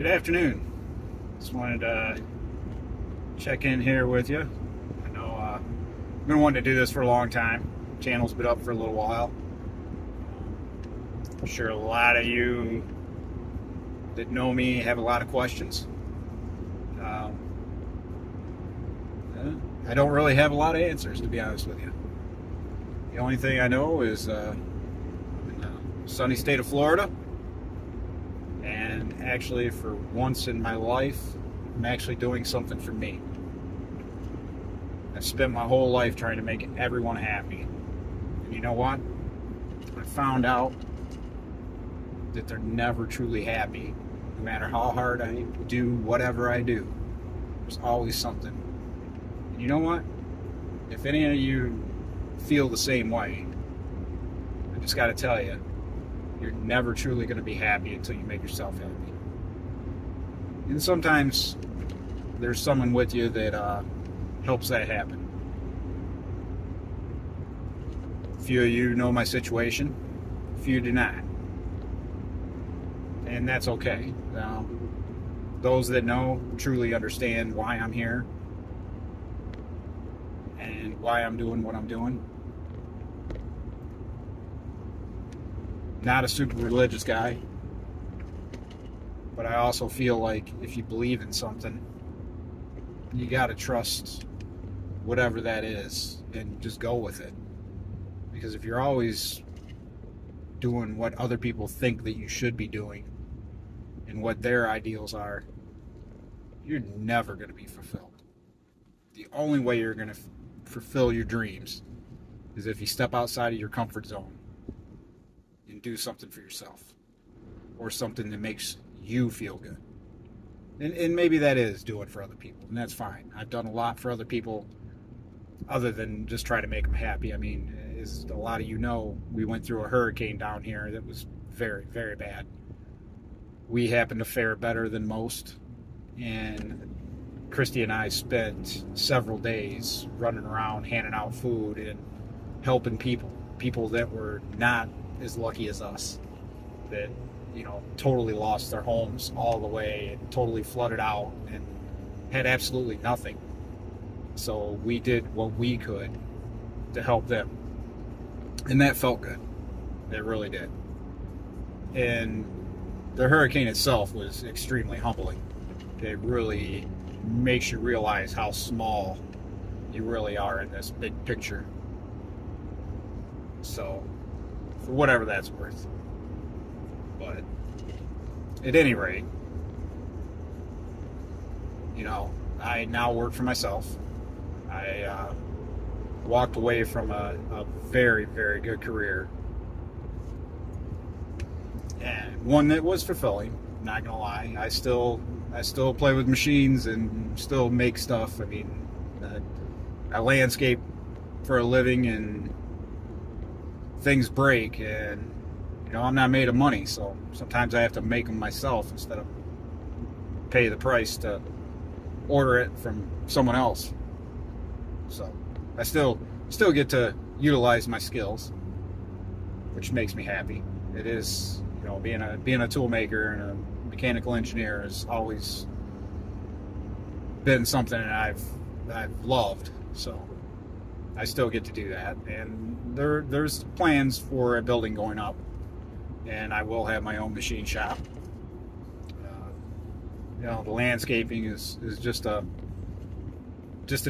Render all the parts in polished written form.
Good afternoon. Just wanted to check in here with you. I know I've been wanting to do this for a long time. Channel's been up for a little while. I'm sure a lot of you that know me have a lot of questions. Um, I don't really have a lot of answers, to be honest with you. The only thing I know is I'm in the sunny state of Florida. And actually, for once in my life, I'm actually doing something for me. I've spent my whole life trying to make everyone happy. And you know what? I found out that they're never truly happy. No matter how hard I do whatever I do, there's always something. And you know what? If any of you feel the same way, I just got to tell you, you're never truly going to be happy until you make yourself happy. And sometimes there's someone with you that helps that happen. A few of you know my situation, a few do not. And that's okay. Those that know truly understand why I'm here and why I'm doing what I'm doing. Not a super religious guy, but I also feel like if you believe in something, you gotta trust whatever that is and just go with it. Because if you're always doing what other people think that you should be doing and what their ideals are, you're never going to be fulfilled. The only way you're going to fulfill your dreams is if you step outside of your comfort zone and do something for yourself or something that makes you feel good. And maybe that is doing for other people, and that's fine. I've done a lot for other people other than just try to make them happy. I mean, as a lot of you know, we went through a hurricane down here that was very, very bad. We happened to fare better than most, and Christy and I spent several days running around handing out food and helping people that were not as lucky as us, that totally lost their homes all the way and totally flooded out and had absolutely nothing. So we did what we could to help them, and that felt good. It really did. And the hurricane itself was extremely humbling. It really makes you realize how small you really are in this big picture. So, for whatever that's worth. But, at any rate, I now work for myself. I walked away from a very, very good career. And one that was fulfilling, not gonna lie. I still play with machines and still make stuff. I mean, I landscape for a living, and things break, and I'm not made of money, so sometimes I have to make them myself instead of pay the price to order it from someone else. So I still get to utilize my skills, which makes me happy. It is, being a tool maker and a mechanical engineer has always been something that I've loved. So I still get to do that, and there's plans for a building going up, and I will have my own machine shop. The landscaping is just an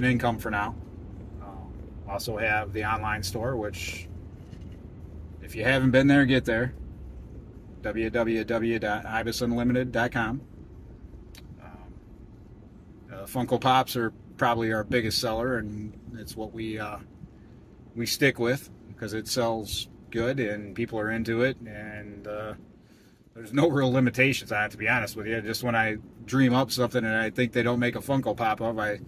income for now. Also have the online store, which, if you haven't been there, get there. www.ibisunlimited.com. Funko Pops are probably our biggest seller, and it's what we stick with because it sells good and people are into it, and there's no real limitations on it, to be honest with you. Just when I dream up something and I think they don't make a Funko Pop of, I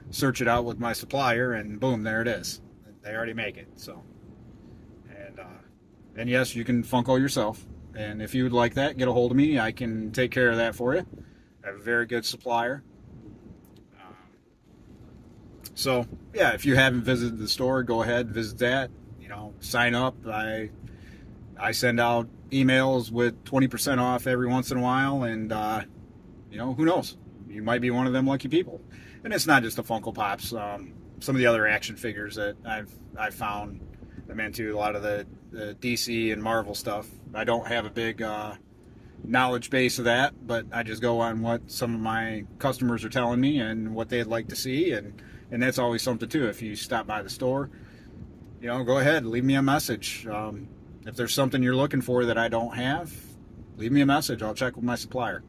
search it out with my supplier, and boom, there it is. They already make it. So, and yes, you can Funko yourself. And if you would like that, get a hold of me. I can take care of that for you. I have a very good supplier. So, yeah, if you haven't visited the store, go ahead, visit that. Sign up. I send out emails with 20% off every once in a while, and you know, who knows? You might be one of them lucky people. And it's not just the Funko Pops. Some of the other action figures that I've found I'm into, a lot of the DC and Marvel stuff. I don't have a big knowledge base of that, but I just go on what some of my customers are telling me and what they'd like to see, and that's always something too. If you stop by the store, you know, go ahead, leave me a message. If there's something you're looking for that I don't have, leave me a message. I'll check with my supplier.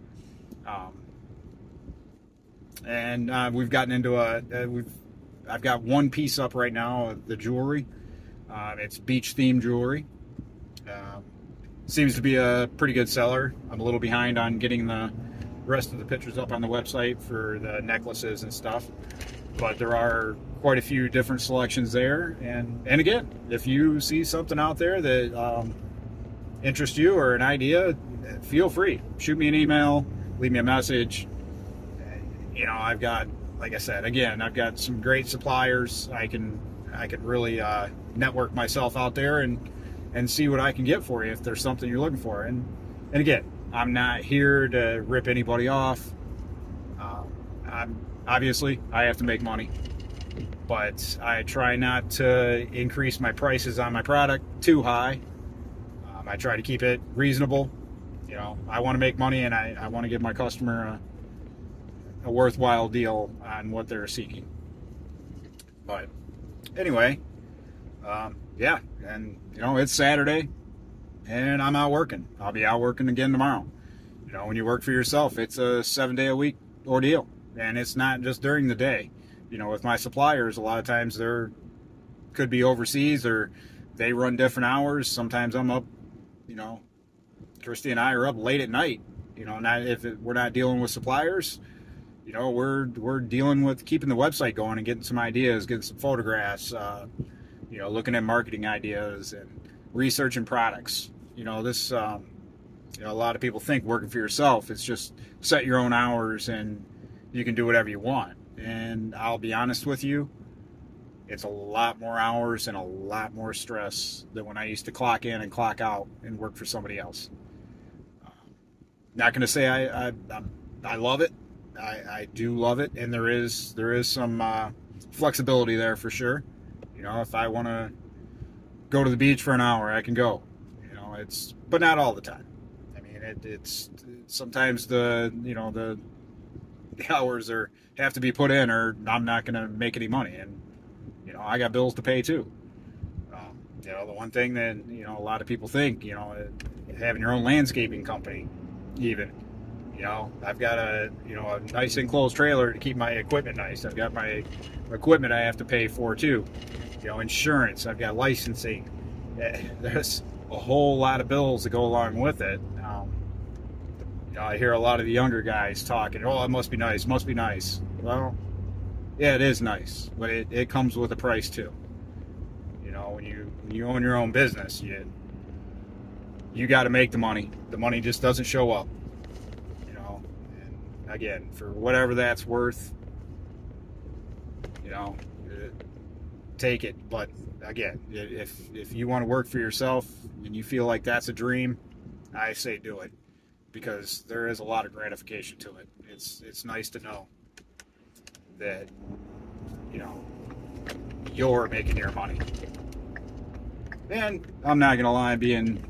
And we've gotten into I've got one piece up right now of the jewelry. It's beach themed jewelry. Seems to be a pretty good seller. I'm a little behind on getting the rest of the pictures up on the website for the necklaces and stuff, but there are quite a few different selections there. And again, if you see something out there that interests you or an idea, feel free. Shoot me an email, leave me a message. You know, I've got, like I said, again, I've got some great suppliers. I can really network myself out there and see what I can get for you if there's something you're looking for. And again, I'm not here to rip anybody off. Obviously, I have to make money, but I try not to increase my prices on my product too high. I try to keep it reasonable. You know, I want to make money, and I want to give my customer a worthwhile deal on what they're seeking. But anyway, yeah, and you know, it's Saturday and I'm out working. I'll be out working again tomorrow. You know, when you work for yourself, it's a 7-day-a-week ordeal, and it's not just during the day. You know, with my suppliers, a lot of times they're could be overseas, or they run different hours. Sometimes I'm up, you know, Christy and I are up late at night. You know, we're not dealing with suppliers, you know, we're dealing with keeping the website going and getting some ideas, getting some photographs, you know, looking at marketing ideas and researching products. You know, this, you know, a lot of people think working for yourself, it's just set your own hours and you can do whatever you want. And I'll be honest with you, it's a lot more hours and a lot more stress than when I used to clock in and clock out and work for somebody else. Not going to say I love it. I do love it, and there is some flexibility there for sure. You know, if I want to go to the beach for an hour, I can go. You know, but not all the time. I mean, it's sometimes the hours have to be put in, or I'm not going to make any money, and you know, I got bills to pay too. You know, the one thing that, you know, a lot of people think, you know, having your own landscaping company, even. You know, I've got a nice enclosed trailer to keep my equipment nice. I've got my equipment I have to pay for too. You know, insurance, I've got licensing. There's a whole lot of bills that go along with it. You know, I hear a lot of the younger guys talking, oh, it must be nice, must be nice. Well, yeah, it is nice, but it comes with a price too. You know, when you own your own business, you got to make the money. The money just doesn't show up. Again, for whatever that's worth, you know, take it. But again, if you want to work for yourself and you feel like that's a dream, I say do it, because there is a lot of gratification to it. It's nice to know that, you know, you're making your money. And I'm not gonna lie, being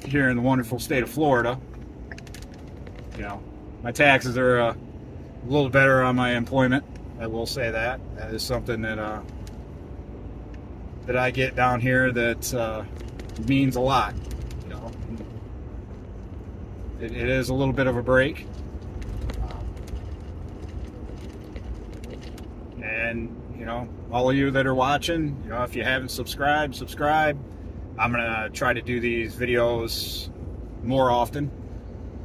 here in the wonderful state of Florida, you know, my taxes are a little better on my employment. I will say that. That is something that I get down here that means a lot. You know, it is a little bit of a break. And you know, all of you that are watching, you know, if you haven't subscribed, subscribe. I'm gonna try to do these videos more often.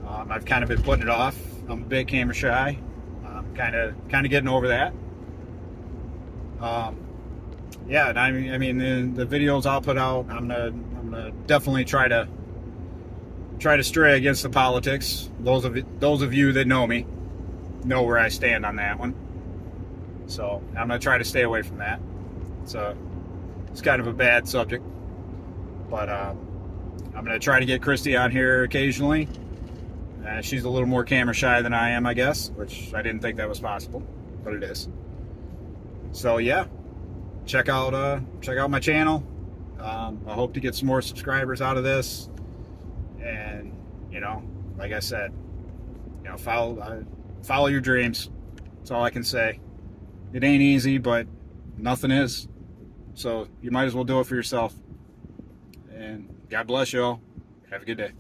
I've kind of been putting it off. I'm a bit camera shy. I'm kind of getting over that. Yeah, and I mean the videos I'll put out, I'm gonna definitely try to stray against the politics. Those of you that know me know where I stand on that one. So I'm gonna try to stay away from that. It's kind of a bad subject, but I'm gonna try to get Christy on here occasionally. She's a little more camera shy than I am, I guess, which I didn't think that was possible, but it is. So yeah, check out my channel. I hope to get some more subscribers out of this, and like I said, follow your dreams. That's all I can say. It ain't easy, but nothing is. So you might as well do it for yourself. And God bless y'all. Have a good day.